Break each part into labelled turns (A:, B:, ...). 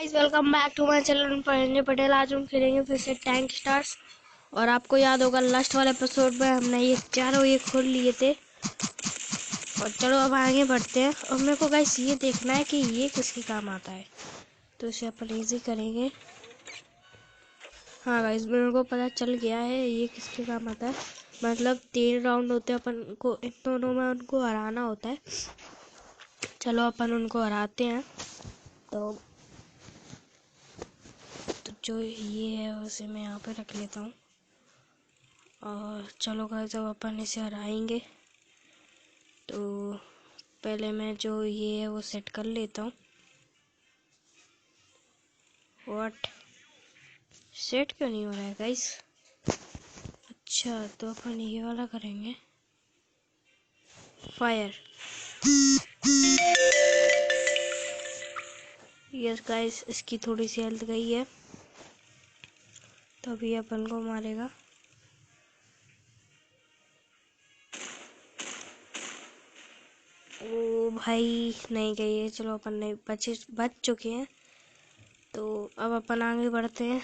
A: Guys welcome back to my channel पर पटेल। आज हम खेलेंगे फिर से टैंक स्टार्स। और आपको याद होगा लास्ट वाले एपिसोड में हमने ये चारों ये खोल लिए थे। और चलो अब आगे बढ़ते हैं। और मेरे को गाइस ये देखना है कि ये किसके काम आता है, तो इसे अपन इजी करेंगे। हाँ गाइस मेरे को पता चल गया है ये किसके काम आता है। मतलब 3 राउंड होते हैं, अपन को इन दोनों में उनको हराना होता है। चलो अपन उनको हराते हैं। तो जो ये है उसे मैं यहाँ पे रख लेता हूँ। और चलो गाइस अब अपन इसे हराएंगे। तो पहले मैं जो ये है वो सेट कर लेता हूँ। व्हाट, सेट क्यों नहीं हो रहा है गाइस? अच्छा तो अपन ये वाला करेंगे, फायर। यस गाइस इसकी थोड़ी सी हेल्थ गई है, तो अभी अपन को मारेगा। ओ भाई नहीं गई है। चलो अपन नहीं बच चुके हैं। तो अब अपन आगे बढ़ते हैं।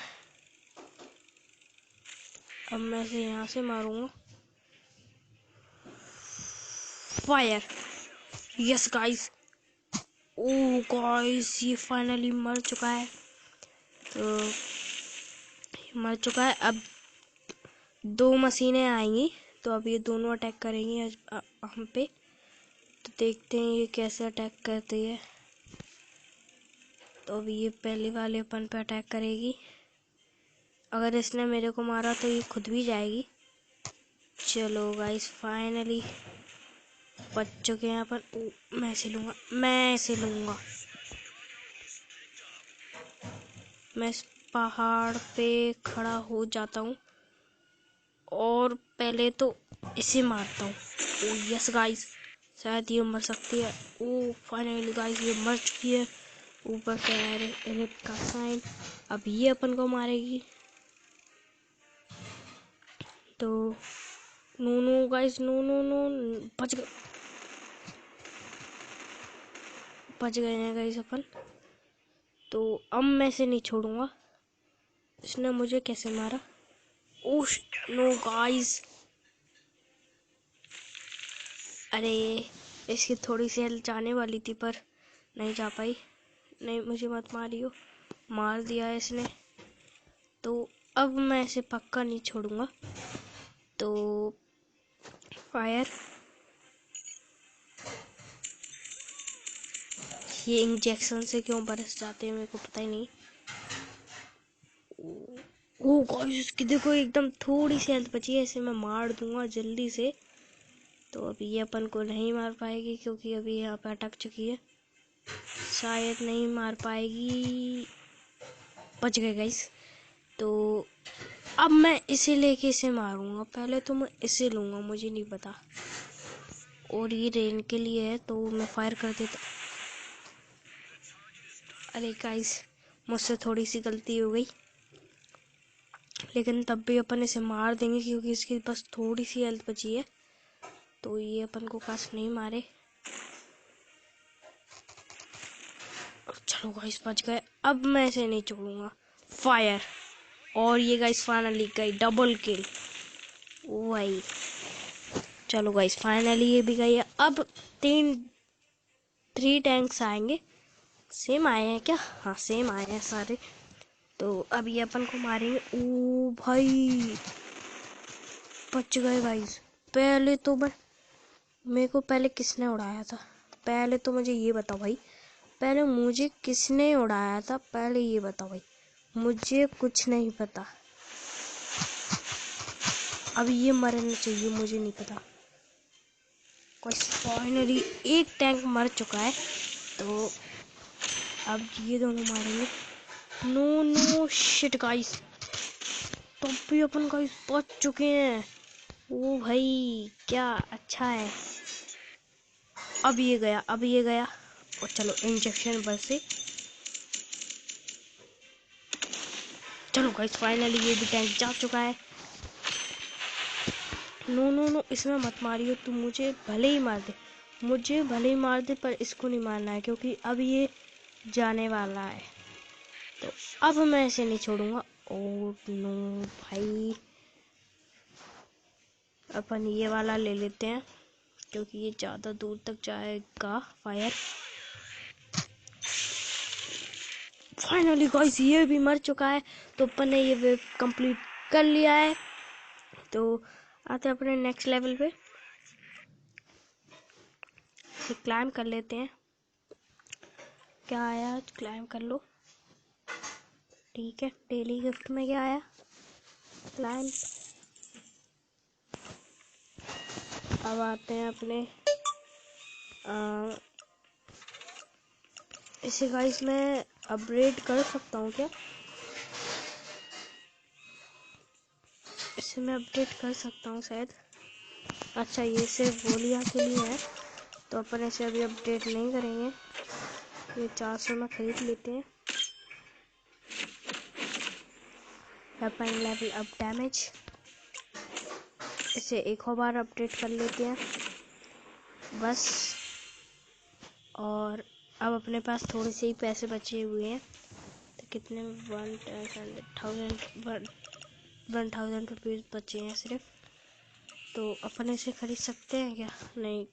A: अब मैं से यहाँ से मारूंगा फायर। यस गाइस, ओ गाइस ये फाइनली मर चुका है। तो मर चुका है। अब 2 मशीनें आएंगी, तो अब ये दोनों अटैक करेंगी हम पे। तो देखते हैं ये कैसे अटैक करती है। तो अब ये पहले वाले अपन पे अटैक करेगी। अगर इसने मेरे को मारा तो ये खुद भी जाएगी। चलो गाइस फाइनली बच चुके हैं अपन। मैं इसे लूँगा, मैं इसे लूँगा। मैं इस पहाड़ पे खड़ा हो जाता हूँ और पहले तो इसे मारता हूँ। ओ यस गाइस, शायद ये मर सकती है। ओ फाइनली गाइस ये मर चुकी है। ऊपर से रिप का साइन। अब ये अपन को मारेगी। तो no no guys, no no no, बच गए हैं गाइस अपन। तो अब मैं इसे नहीं छोड़ूंगा। इसने मुझे कैसे मारा? ओह नो गाइस, अरे इसकी थोड़ी सी हेल्थ जाने वाली थी पर नहीं जा पाई। नहीं मुझे मत मारियो, मार दिया है इसने। तो अब मैं इसे पक्का नहीं छोड़ूंगा। तो फायर, ये इंजेक्शन से क्यों बरस जाते हैं मेरे को पता ही नहीं। ओ गाइस इसकी देखो एकदम थोड़ी सी हेल्थ बची है, इसे मैं मार दूंगा जल्दी से। तो अभी ये अपन को नहीं मार पाएगी क्योंकि अभी यहाँ पे अटक चुकी है। शायद नहीं मार पाएगी। बच गए गाइस। तो अब मैं इसे लेके इसे मारूंगा। पहले तो मैं इसे लूंगा, मुझे नहीं पता। और ये रेन के लिए है तो मैं फायर कर देता। अरे गाइस मुझसे थोड़ी सी गलती हो गई, लेकिन तब भी अपन इसे मार देंगे क्योंकि इसके पास थोड़ी सी हेल्थ बची है। तो ये अपन को काश नहीं मारे। चलो गाइस बच गए। अब मैं इसे नहीं छोड़ूंगा, फायर। और ये गाइस फाइनली गई डबल किल। वही, चलो गाइस फाइनली ये भी गई है। अब 3 टैंक्स आएंगे। सेम आए हैं क्या? हाँ सेम आए हैं सारे। तो अब ये अपन को मारेंगे। ओ भाई बच गए गाइस। पहले तो मेरे को पहले किसने उड़ाया था? पहले तो मुझे ये बताओ भाई, पहले मुझे किसने उड़ाया था? पहले ये बताओ भाई, मुझे कुछ नहीं पता। अब ये मरना चाहिए, मुझे नहीं पता। फाइनली एक टैंक मर चुका है। तो अब ये दोनों मारेंगे। नो नो शिट गाइस, तब भी अपन गाइस बच चुके हैं। ओ भाई क्या अच्छा है। अब ये गया, अब ये गया। और चलो इंजेक्शन बस से। चलो गाइस फाइनली ये भी टैंक जा चुका है। नो नो नो, इसमें मत मारियो। तू मुझे भले ही मार दे, मुझे भले ही मार दे, पर इसको नहीं मारना है क्योंकि अब ये जाने वाला है। तो अब मैं ऐसे नहीं छोड़ूंगा। ओ नो भाई, अपन ये वाला ले लेते हैं क्योंकि ये ज़्यादा दूर तक जाएगा फायर। फाइनली गाइस ये भी मर चुका है, तो अपन ने ये वेव कंप्लीट कर लिया है। तो आते हैं अपने नेक्स्ट लेवल पे, इसे क्लाइम कर लेते हैं। क्या आया, क्लाइम कर लो, ठीक है। डेली गिफ्ट में क्या आया, क्लाइम। अब आते हैं अपने इसे गाइस मैं अपग्रेड कर सकता हूँ क्या, इसे मैं अपडेट कर सकता हूँ शायद। अच्छा ये सिर्फ गोलियाँ के लिए है, तो अपन इसे अभी अपडेट नहीं करेंगे। ये 400 में खरीद लेते हैं। वेपन लेवल अप डैमेज, इसे एक और बार अपडेट कर लेते हैं बस। और अब अपने पास थोड़े से ही पैसे बचे हुए हैं, तो कितने, 1000 रुपीज़ बचे हैं सिर्फ। तो अपन इसे खरीद सकते हैं क्या, नहीं